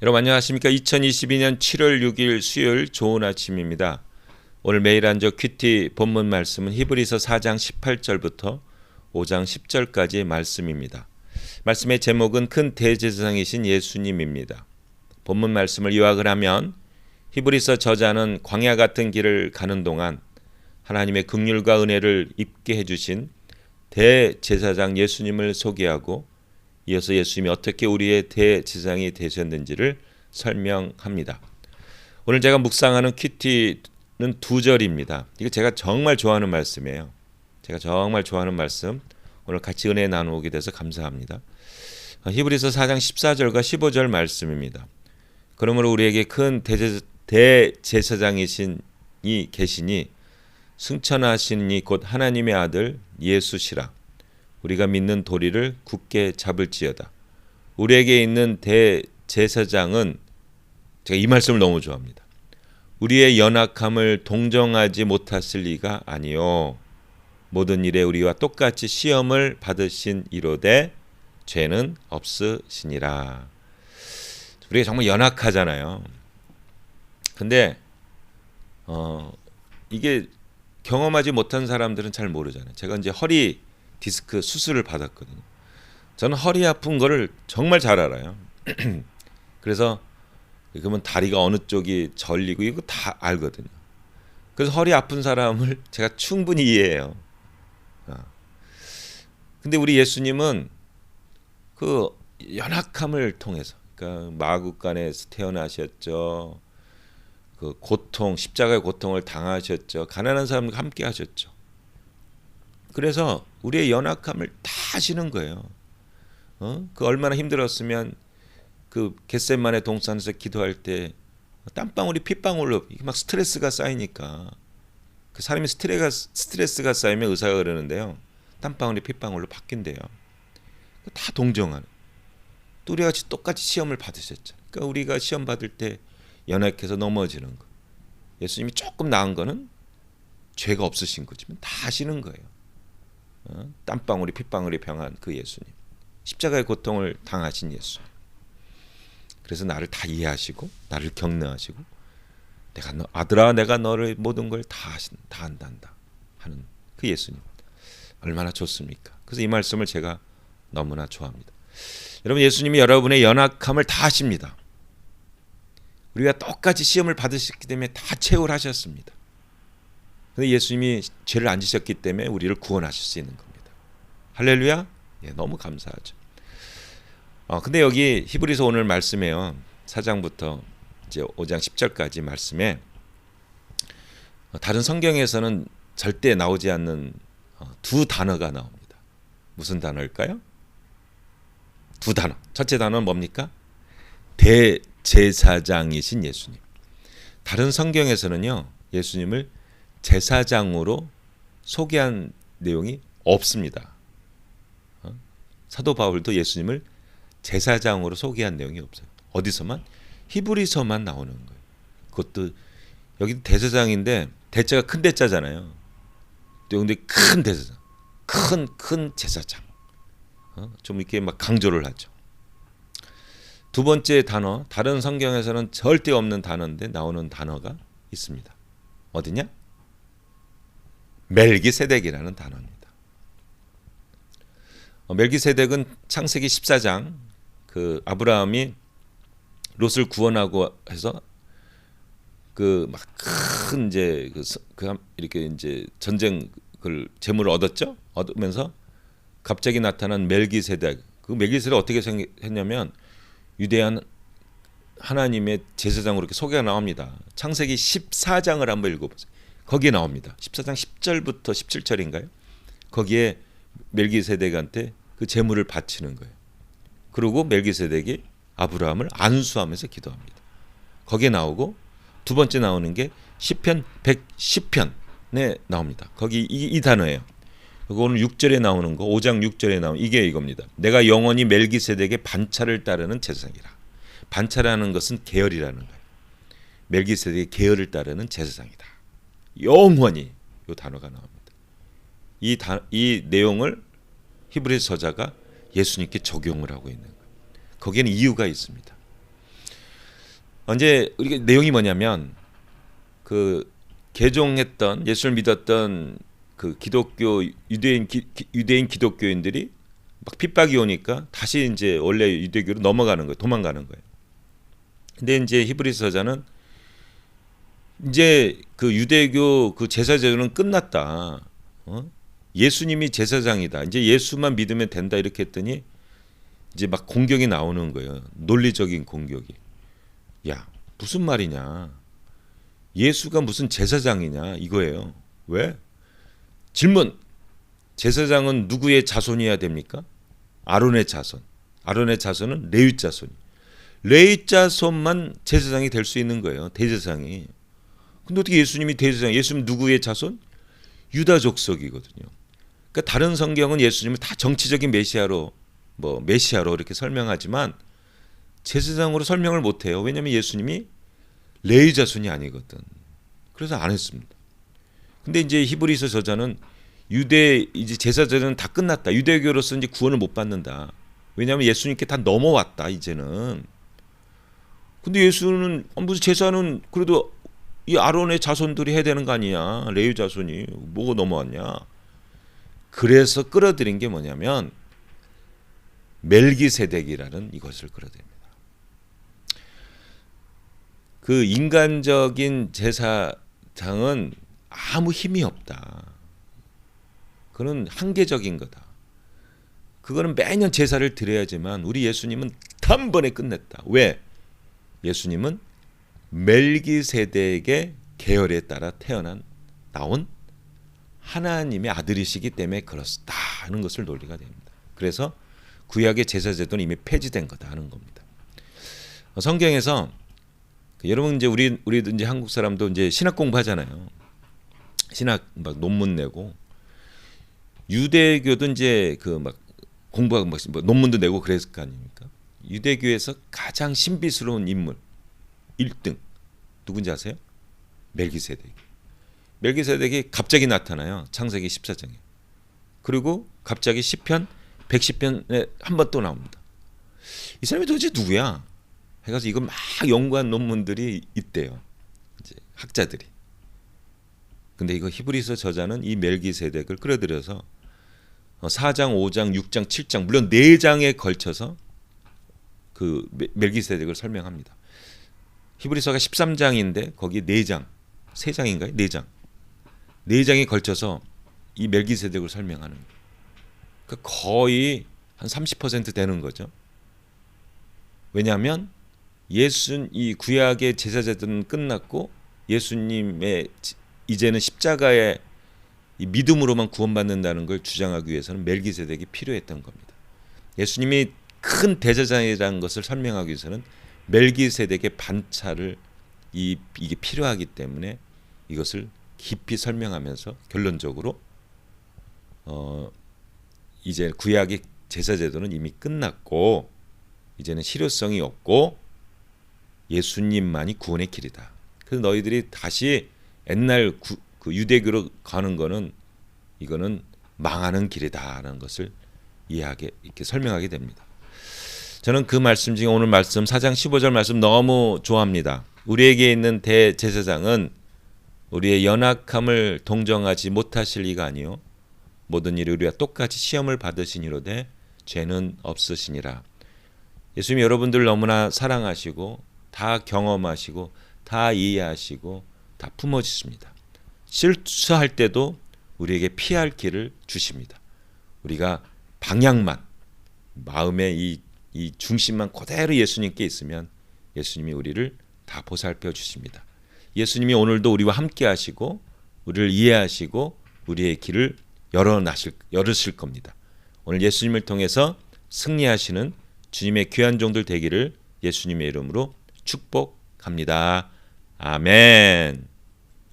여러분 안녕하십니까? 2022년 7월 6일 수요일 좋은 아침입니다. 오늘 매일 한적 큐티 본문 말씀은 히브리서 4장 18절부터 5장 10절까지의 말씀입니다. 말씀의 제목은 큰 대제사장이신 예수님입니다. 본문 말씀을 요약을 하면 히브리서 저자는 광야 같은 길을 가는 동안 하나님의 긍휼과 은혜를 입게 해주신 대제사장 예수님을 소개하고 이어서 예수님이 어떻게 우리의 대제사장이 되셨는지를 설명합니다. 오늘 제가 묵상하는 큐티는 2절입니다. 이거 제가 정말 좋아하는 말씀이에요. 제가 정말 좋아하는 말씀 오늘 같이 은혜 나누게 돼서 감사합니다. 히브리서 4장 14절과 15절 말씀입니다. 그러므로 우리에게 큰 대제사장이신 이 계시니 승천하신 이 곧 하나님의 아들 예수시라. 우리가 믿는 도리를 굳게 잡을지어다. 우리에게 있는 대제사장은 제가 이 말씀을 너무 좋아합니다. 우리의 연약함을 동정하지 못하실 리가 아니요 모든 일에 우리와 똑같이 시험을 받으신 이로되 죄는 없으시니라. 우리가 정말 연약하잖아요. 근데 이게 경험하지 못한 사람들은 잘 모르잖아요. 제가 이제 허리 디스크 수술을 받았거든요. 저는 허리 아픈 거를 정말 잘 알아요. 그래서 그러면 다리가 어느 쪽이 절리고 이거 다 알거든요. 그래서 허리 아픈 사람을 제가 충분히 이해해요. 근데 우리 예수님은 그 연약함을 통해서, 그러니까 마구간에서 태어나셨죠. 그 고통, 십자가의 고통을 당하셨죠. 가난한 사람과 함께 하셨죠. 그래서 우리의 연약함을 다 아시는 거예요. 그 얼마나 힘들었으면 그 겟세마네 동산에서 기도할 때 땀방울이 핏방울로 막 스트레스가 쌓이니까 그 사람이 스트레스가 쌓이면 의사가 그러는데요. 땀방울이 핏방울로 바뀐대요. 다 동정하는. 또 우리가 똑같이 시험을 받으셨죠. 그러니까 우리가 시험 받을 때 연약해서 넘어지는 거. 예수님이 조금 나은 거는 죄가 없으신 거지만 다 아시는 거예요. 땀방울이 핏방울이 병한 그 예수님, 십자가의 고통을 당하신 예수. 그래서 나를 다 이해하시고 나를 격려하시고 아들아 내가 너를 모든 걸 다 안단다 하는 그 예수님 얼마나 좋습니까? 그래서 이 말씀을 제가 너무나 좋아합니다. 여러분, 예수님이 여러분의 연약함을 다 아십니다. 우리가 똑같이 시험을 받으셨기 때문에 다 체험을 하셨습니다. 근데 예수님이 죄를 안 지셨기 때문에 우리를 구원하실 수 있는 겁니다. 할렐루야. 예, 너무 감사하죠. 근데 여기 히브리서 오늘 말씀에요. 4장부터 이제 5장 10절까지 말씀에 다른 성경에서는 절대 나오지 않는 두 단어가 나옵니다. 무슨 단어일까요? 두 단어. 첫째 단어는 뭡니까? 대제사장이신 예수님. 다른 성경에서는요, 예수님을 제사장으로 소개한 내용이 없습니다. 사도 바울도 예수님을 제사장으로 소개한 내용이 없어요. 어디서만? 히브리서만 나오는 거예요. 그것도 여기 대제사장인데 대자가 큰 대자잖아요. 근데 큰 대제사장, 큰 제사장. 좀 이렇게 막 강조를 하죠. 두 번째 단어, 다른 성경에서는 절대 없는 단어인데 나오는 단어가 있습니다. 어디냐? 멜기세덱이라는 단어입니다. 멜기세덱은 창세기 14장 그 아브라함이 롯을 구원하고 해서 그 막 큰 이제 이렇게 이제 전쟁 그 재물을 얻었죠. 얻으면서 갑자기 나타난 멜기세덱. 그 멜기세덱 어떻게 했냐면 위대한 하나님의 제사장으로 이렇게 소개가 나옵니다. 창세기 14장을 한번 읽어보세요. 거기에 나옵니다. 14장 10절부터 17절인가요? 거기에 멜기세덱한테 그 제물을 바치는 거예요. 그리고 멜기세덱이 아브라함을 안수하면서 기도합니다. 거기에 나오고 두 번째 나오는 게 시편 110편에 나옵니다. 거기 이 단어예요. 오늘 6절에 나오는 거, 5장 6절에 나오는 이게 이겁니다. 내가 영원히 멜기세덱의 반차를 따르는 제사장이라. 반차라는 것은 계열이라는 거예요. 멜기세덱의 계열을 따르는 제사장이다. 영원히 이 단어가 나옵니다. 이 내용을 히브리서 저자가 예수님께 적용을 하고 있는 거예요. 거기에는 이유가 있습니다. 언제 우리가 내용이 뭐냐면 그 개종했던 예수를 믿었던 그 기독교 유대인 기독교인들이 막 핍박이 오니까 다시 이제 원래 유대교로 넘어가는 거예요. 도망가는 거예요. 근데 이제 히브리서자는 이제 그 유대교 그 제사 제도는 끝났다. 예수님이 제사장이다. 이제 예수만 믿으면 된다 이렇게 했더니 이제 막 공격이 나오는 거예요. 논리적인 공격이. 야, 무슨 말이냐? 예수가 무슨 제사장이냐 이거예요. 왜? 질문. 제사장은 누구의 자손이어야 됩니까? 아론의 자손. 아론의 자손은 레위 자손. 레위 자손만 제사장이 될 수 있는 거예요. 대제사장이. 근데 어떻게 예수님이 대제사장? 예수님 누구의 자손? 유다 족속이거든요. 그러니까 다른 성경은 예수님을 다 정치적인 메시아로 메시아로 이렇게 설명하지만 제사장으로 설명을 못 해요. 왜냐하면 예수님이 레위 자손이 아니거든. 그래서 안 했습니다. 근데 이제 히브리서 저자는 유대 이제 제사제는 다 끝났다. 유대교로서 이제 구원을 못 받는다. 왜냐하면 예수님께 다 넘어왔다 이제는. 근데 예수는 무슨 제사는 그래도 이 아론의 자손들이 해야 되는 거 아니냐? 레위 자손이 뭐가 넘어왔냐? 그래서 끌어들인 게 뭐냐면 멜기세덱이라는 이것을 끌어들입니다. 그 인간적인 제사장은 아무 힘이 없다. 그는 한계적인 거다. 그거는 매년 제사를 드려야지만 우리 예수님은 단번에 끝냈다. 왜? 예수님은 멜기세덱의 계열에 따라 나온 하나님의 아들이시기 때문에 그렇다 하는 것을 논리가 됩니다. 그래서 구약의 제사제도는 이미 폐지된 거다 하는 겁니다. 성경에서 여러분 이제 우리도 이제 한국 사람도 이제 신학 공부하잖아요. 신학 막 논문 내고 유대교도 이제 그 막 공부하고 막 논문도 내고 그랬을 거 아닙니까? 유대교에서 가장 신비스러운 인물 1등 누군지 아세요? 멜기세덱. 멜기세덱이 갑자기 나타나요. 창세기 14장에. 그리고 갑자기 시편 110편에 한 번 또 나옵니다. 이 사람이 도대체 누구야? 해가지고 이거 막 연구한 논문들이 있대요. 이제 학자들이. 근데 이거 히브리서 저자는 이 멜기세덱을 끌어들여서 4장, 5장, 6장, 7장 물론 4장에 걸쳐서 그 멜기세덱을 설명합니다. 히브리서가 13장인데 거기 4장, 3장인가요? 4장. 4장에 걸쳐서 이 멜기세덱을 설명하는 거예요. 그러니까 거의 한 30% 되는 거죠. 왜냐하면 이 구약의 제사제도는 끝났고 예수님의 이제는 십자가의 이 믿음으로만 구원받는다는 걸 주장하기 위해서는 멜기세덱이 필요했던 겁니다. 예수님이 큰 대제사장이라는 것을 설명하기 위해서는 멜기세덱의 반차를 이게 필요하기 때문에 이것을 깊이 설명하면서 결론적으로 이제 구약의 제사제도는 이미 끝났고 이제는 실효성이 없고 예수님만이 구원의 길이다. 그래서 너희들이 다시 옛날 그 유대교로 가는 거는 이거는 망하는 길이다라는 것을 이렇게 설명하게 됩니다. 저는 그 말씀 중에 오늘 말씀 4장 15절 말씀 너무 좋아합니다. 우리에게 있는 대제사장은 우리의 연약함을 동정하지 못하실 이가 아니요 모든 일이 우리와 똑같이 시험을 받으시니로되 죄는 없으시니라. 예수님이 여러분들 너무나 사랑하시고 다 경험하시고 다 이해하시고 다 품어주십니다. 실수할 때도 우리에게 피할 길을 주십니다. 우리가 방향만 마음의 이 중심만 그대로 예수님께 있으면 예수님이 우리를 다 보살펴 주십니다. 예수님이 오늘도 우리와 함께 하시고 우리를 이해하시고 우리의 길을 열으실 겁니다. 오늘 예수님을 통해서 승리하시는 주님의 귀한 종들 되기를 예수님의 이름으로 축복합니다. 아멘.